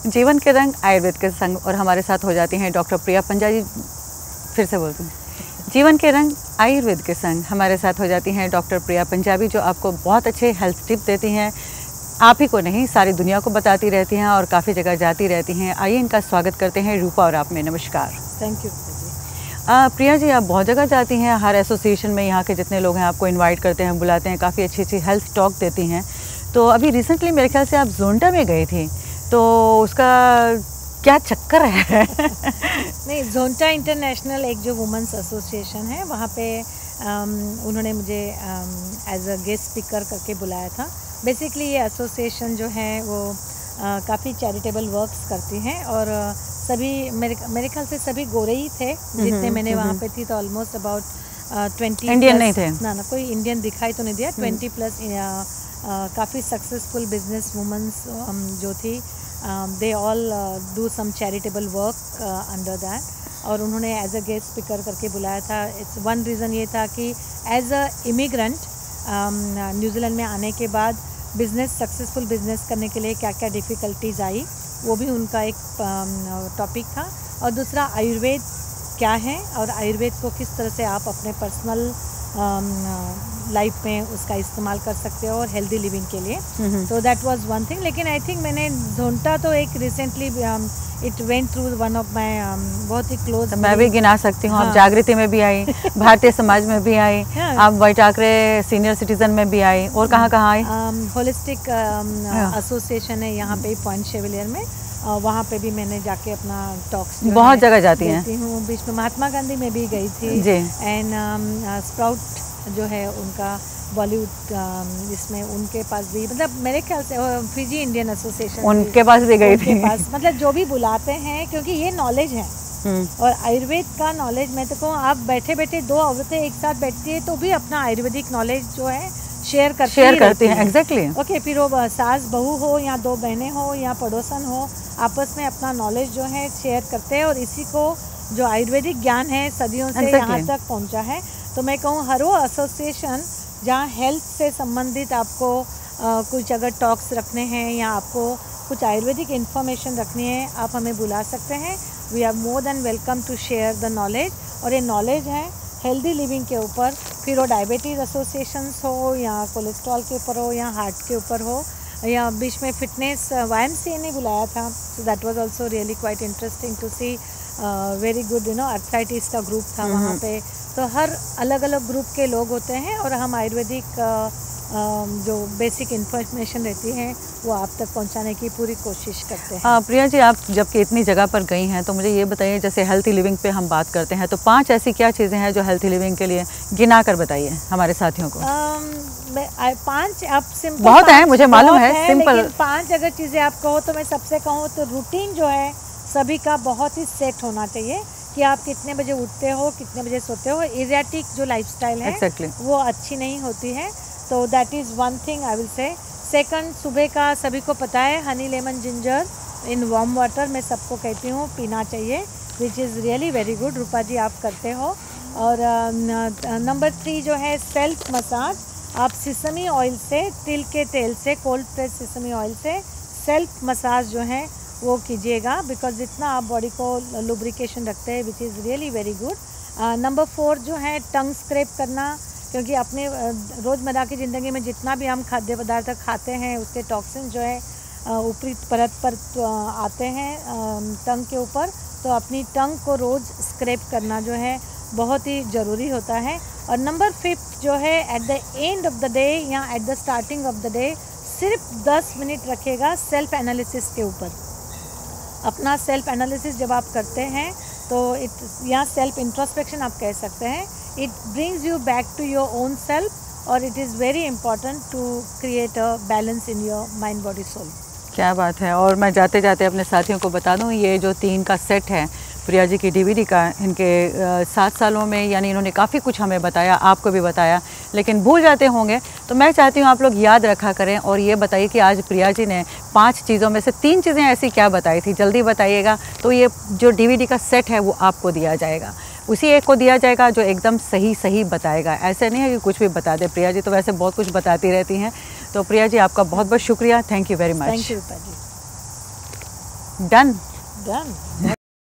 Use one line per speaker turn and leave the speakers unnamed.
जीवन के रंग आयुर्वेद के संग और हमारे साथ हो जाती हैं डॉक्टर प्रिया पंजाबी। फिर से बोलती हूँ, जीवन के रंग आयुर्वेद के संग हमारे साथ हो जाती हैं डॉक्टर प्रिया पंजाबी, जो आपको बहुत अच्छे हेल्थ टिप देती हैं। आप ही को नहीं, सारी दुनिया को बताती रहती हैं और काफ़ी जगह जाती रहती हैं। आइए इनका स्वागत करते हैं रूपा और आप में। नमस्कार।
थैंक यू
प्रिया जी, आप बहुत जगह जाती हैं, हर एसोसिएशन में यहाँ के जितने लोग हैं आपको इनवाइट करते हैं, बुलाते हैं, काफ़ी अच्छी अच्छी हेल्थ टॉक देती हैं। तो अभी रिसेंटली मेरे ख्याल से आप जोंटा में गई थी, तो उसका क्या चक्कर है?
नहीं, जोंटा इंटरनेशनल एक जो वुमेंस एसोसिएशन है, वहाँ पे उन्होंने मुझे एज अ गेस्ट स्पीकर करके बुलाया था। बेसिकली ये एसोसिएशन जो है वो काफ़ी चैरिटेबल वर्क्स करती हैं और सभी मेरे ख्याल से सभी गोरे ही थे जितने मैंने वहाँ पे थी। तो ऑलमोस्ट अबाउट 20
इंडियन नहीं थे
ना कोई इंडियन दिखाई तो नहीं दिया। 20+ काफ़ी सक्सेसफुल बिजनेस वुमेंस जो थी, they all do some charitable work under that, और उन्होंने एज अ गेस्ट स्पीकर करके बुलाया था। इट्स वन रीज़न ये था कि एज अ इमिग्रेंट न्यूजीलैंड में आने के बाद सक्सेसफुल बिजनेस करने के लिए क्या क्या डिफ़िकल्टीज आई, वो भी उनका एक टॉपिक था। और दूसरा आयुर्वेद क्या है और आयुर्वेद को किस तरह से आप अपने पर्सनल लाइफ में उसका इस्तेमाल कर सकते हो और हेल्दी लिविंग के लिए। तो दैट वाज वन थिंग। लेकिन आई थिंक मैंने जोंटा तो एक recently it went through one of my बहुत ही क्लोज।
मैं भी गिना सकती हूँ। आप जागृति में भी आई, भारतीय समाज में भी आई, आप वाइटाकरे सीनियर सिटीजन में भी आई, और कहाँ कहाँ आई?
होलिस्टिक एसोसिएशन है यहाँ पे पॉइंट शेविलियर में, वहाँ पे भी मैंने जाके अपना टॉक्स
बहुत जगह जाती
हूँ। बीच में महात्मा गांधी में भी गई थी एंड स्प्राउट जो है उनका बॉलीवुड, इसमें उनके पास भी, मतलब मेरे ख्याल से फिजी इंडियन एसोसिएशन
उनके पास भी गई थी।
मतलब जो भी बुलाते हैं, क्योंकि ये नॉलेज है और आयुर्वेद का नॉलेज। मैं तो कहूँ आप बैठे बैठे दो औरतें एक साथ बैठती है तो भी अपना आयुर्वेदिक नॉलेज जो है शेयर करती हैं।
एग्जैक्टली।
ओके, फिर वो सास बहू हो या दो बहनें हो या पड़ोसन हो, आपस में अपना नॉलेज जो है शेयर करते हैं और इसी को जो आयुर्वेदिक ज्ञान है सदियों से यहाँ तक पहुँचा है। तो मैं कहूँ हर वो एसोसिएशन जहाँ हेल्थ से संबंधित आपको कुछ अगर टॉक्स रखने हैं या आपको कुछ आयुर्वेदिक इन्फॉर्मेशन रखनी है, आप हमें बुला सकते हैं। We are more than welcome to share the knowledge. और ये नॉलेज है हेल्दी लिविंग के ऊपर, फिर वो डायबिटीज़ एसोसिएशंस हो या कोलेस्ट्रॉल के ऊपर हो या हार्ट के ऊपर हो, या बीच में फिटनेस YMCA ने बुलाया था। So that was also really quite interesting to see. Very good, arthritis का ग्रुप था वहाँ पे। तो हर अलग अलग ग्रुप के लोग होते हैं और हम आयुर्वेदिक जो बेसिक इन्फॉर्मेशन रहती है वो आप तक पहुंचाने की पूरी कोशिश करते हैं।
प्रिया जी, आप जबकि इतनी जगह पर गई हैं तो मुझे ये बताइए, जैसे हेल्थी लिविंग पे हम बात करते हैं तो 5 ऐसी क्या चीज़ें हैं जो हेल्थी लिविंग के लिए गिना कर बताइए हमारे साथियों को।
5 आप सिंपल
बहुत हैं, मुझे मालूम है, सिंपल।
लेकिन 5 अगर चीज़ें आप कहो तो मैं सबसे कहूँ तो रूटीन जो है सभी का बहुत ही सेट होना चाहिए कि आप कितने बजे उठते हो, कितने बजे सोते हो। एरियाटिक जो लाइफस्टाइल है वो अच्छी नहीं होती है, तो that is one thing I will say. Second, सुबह का सभी को पता है honey lemon ginger in warm water मैं सबको कहती हूँ पीना चाहिए, which is really very good. Rupa ji आप करते हो। और नंबर 3 जो है सेल्फ मसाज। आप सिसमी ऑयल से, तिल के तेल से, कोल्ड प्रेस सिसमी ऑयल से सेल्फ मसाज जो है वो कीजिएगा, बिकॉज जितना आप बॉडी को लुब्रिकेशन रखते हैं, विच is really very good. Number 4 जो है टंग स्क्रैप करना, क्योंकि अपने रोज़मर्रा की ज़िंदगी में जितना भी हम खाद्य पदार्थ खाते हैं उसके टॉक्सिन जो है ऊपरी परत पर आते हैं टंग के ऊपर, तो अपनी टंग को रोज़ स्क्रैप करना जो है बहुत ही ज़रूरी होता है। और नंबर 5 जो है at the end of the day या at the starting of the day सिर्फ 10 मिनट रखेगा सेल्फ एनालिसिस के ऊपर। अपना सेल्फ एनालिसिस जब आप करते हैं तो या सेल्फ इंट्रोस्पेक्शन आप कह सकते हैं, it brings you back to your own self और it is very important to create a balance in your mind body soul.
क्या बात है। और मैं जाते जाते अपने साथियों को बता दूं, ये जो 3 का सेट है प्रिया जी की DVD का, इनके 7 सालों में यानी इन्होंने काफ़ी कुछ हमें बताया, आपको भी बताया, लेकिन भूल जाते होंगे। तो मैं चाहती हूँ आप लोग याद रखा करें और ये बताइए कि आज प्रिया जी ने 5 चीज़ों में से 3 चीज़ें ऐसी क्या बताई थी, जल्दी बताइएगा। तो ये जो DVD का सेट है वो आपको दिया जाएगा, उसी एक को दिया जाएगा जो एकदम सही बताएगा। ऐसे नहीं है कि कुछ भी बता दे। प्रिया जी तो वैसे बहुत कुछ बताती रहती हैं, तो प्रिया जी आपका बहुत बहुत शुक्रिया, thank you very much.
Thank you Rupa ji.
Done.